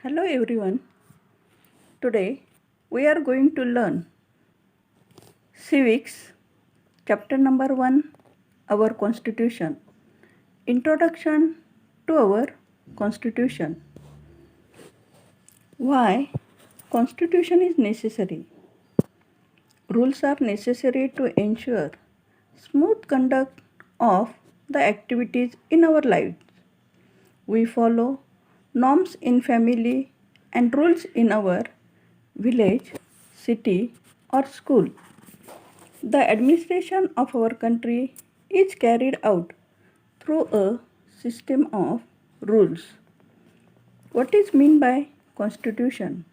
Hello everyone. Today we are going to learn Civics, chapter number 1, our Constitution. Introduction to our Constitution. Why Constitution is necessary? Rules are necessary to ensure smooth conduct of the activities in our lives. We follow norms in family and rules in our village, city, or school. The administration of our country is carried out through a system of rules. What is meant by constitution?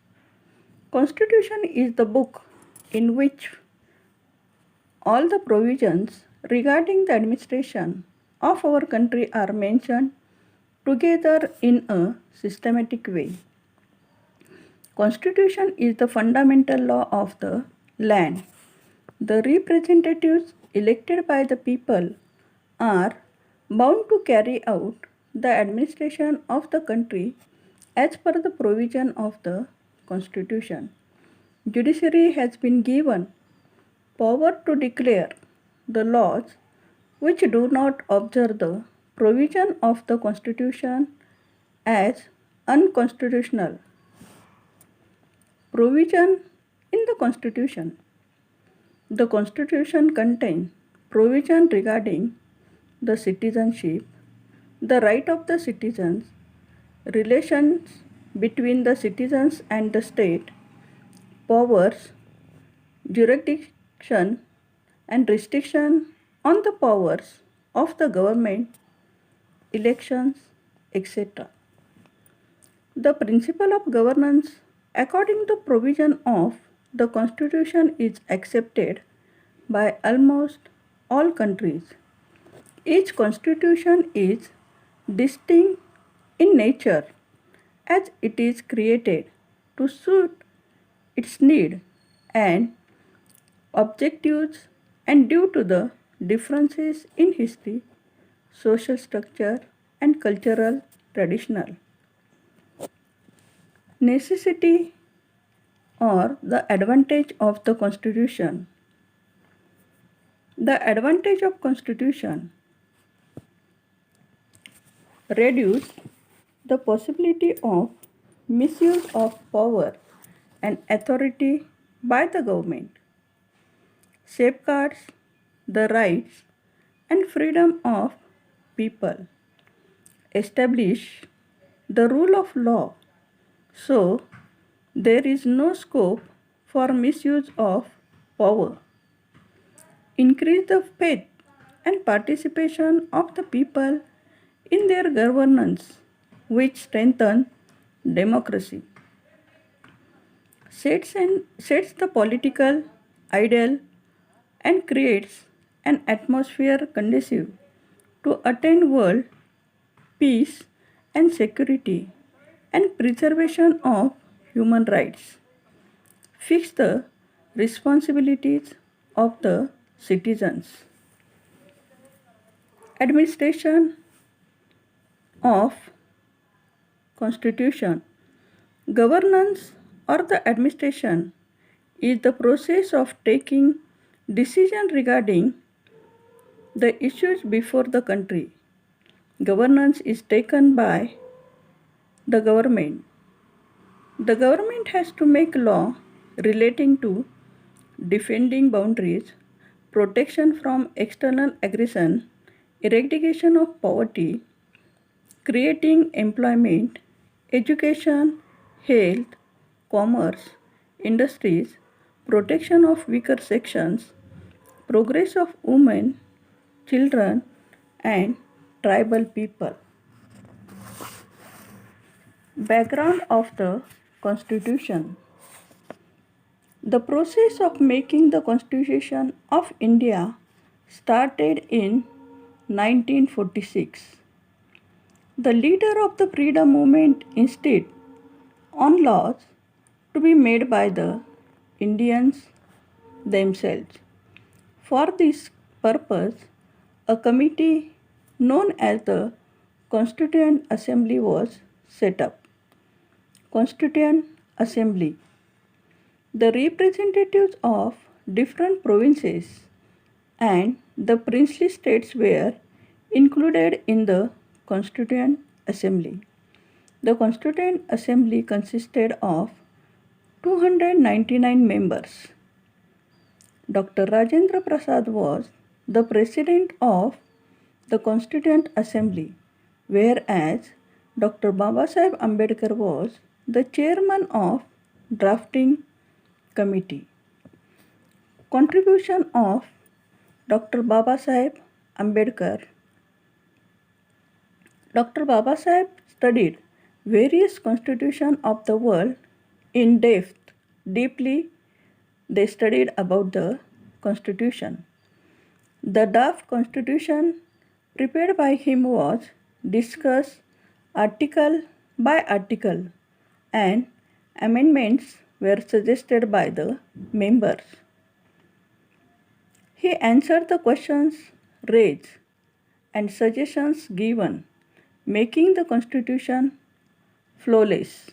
Constitution is the book in which all the provisions regarding the administration of our country are mentioned together in a systematic way. Constitution is the fundamental law of the land. The representatives elected by the people are bound to carry out the administration of the country as per the provision of the Constitution. Judiciary has been given power to declare the laws which do not observe the provision of the Constitution as unconstitutional. Provision in the Constitution. The Constitution contains provision regarding the citizenship, the right of the citizens, relations between the citizens and the state, powers, jurisdiction, and restriction on the powers of the government, elections, etc. The principle of governance, according to provision of the Constitution, is accepted by almost all countries. Each constitution is distinct in nature as it is created to suit its need and objectives and due to the differences in history, social structure, and cultural traditional. Necessity or the advantage of the constitution. The advantage of constitution reduce the possibility of misuse of power and authority by the government, safeguards the rights and freedom of people, establish the rule of law, so there is no scope for misuse of power, increase the faith and participation of the people in their governance, which strengthen democracy, sets the political ideal and creates an atmosphere conducive to attain world peace and security and preservation of human rights, fix the responsibilities of the citizens. Administration of constitution. Governance or the administration is the process of taking decision regarding the issues before the country. Governance is taken by the government. The government has to make law relating to defending boundaries, protection from external aggression, eradication of poverty, creating employment, education, health, commerce, industries, protection of weaker sections, progress of women, children, and tribal people. Background of the Constitution. The process of making the Constitution of India started in 1946. The leader of the freedom movement insisted on laws to be made by the Indians themselves. For this purpose, a committee known as the Constituent Assembly was set up. Constituent Assembly. The representatives of different provinces and the princely states were included in the Constituent Assembly. The Constituent Assembly consisted of 299 members. Dr. Rajendra Prasad was the president of the Constituent Assembly, whereas Dr. Babasaheb Ambedkar was the chairman of drafting committee. Contribution of Dr. Babasaheb Ambedkar. Dr. Babasaheb studied various constitutions of the world in depth. Deeply, they studied about the constitution. The draft constitution prepared by him was discussed article by article, and amendments were suggested by the members. He answered the questions raised and suggestions given, making the constitution flawless.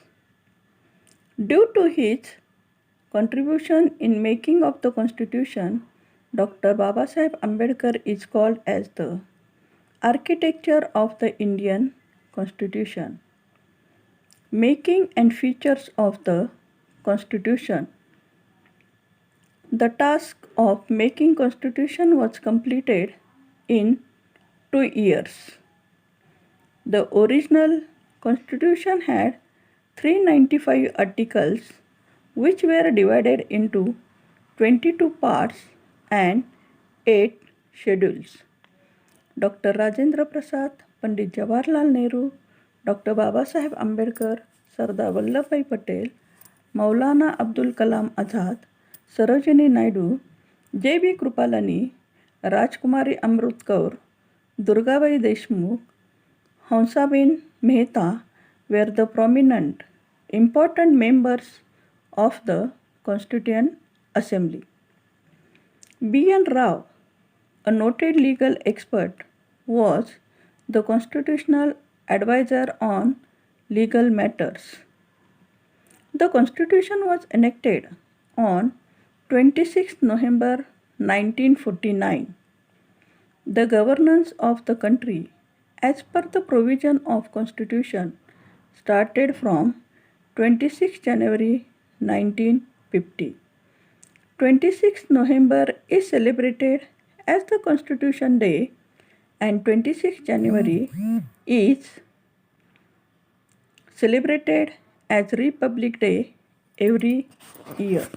Due to his contribution in making of the constitution, Dr. Babasaheb Ambedkar is called as the architecture of the Indian Constitution. Making and features of the Constitution. The task of making Constitution was completed in 2 years. The original Constitution had 395 articles which were divided into 22 parts and 8 schedules. Dr. Rajendra Prasad, Pandit Jawaharlal Nehru, Dr. Babasaheb Ambedkar, Sardar Vallabhbhai Patel, Maulana Abdul Kalam Azad, Sarojini Naidu, J.B. Krupalani, Rajkumari Amrut Kaur, Durgabai Deshmukh, Hamsabin Mehta were the prominent, important members of the Constituent Assembly. B.N. Rao, a noted legal expert, was the constitutional advisor on legal matters. The Constitution was enacted on 26 November 1949. The governance of the country, as per the provision of Constitution, started from 26 January 1950. 26 November is celebrated as the Constitution Day and 26 January is celebrated as Republic Day every year.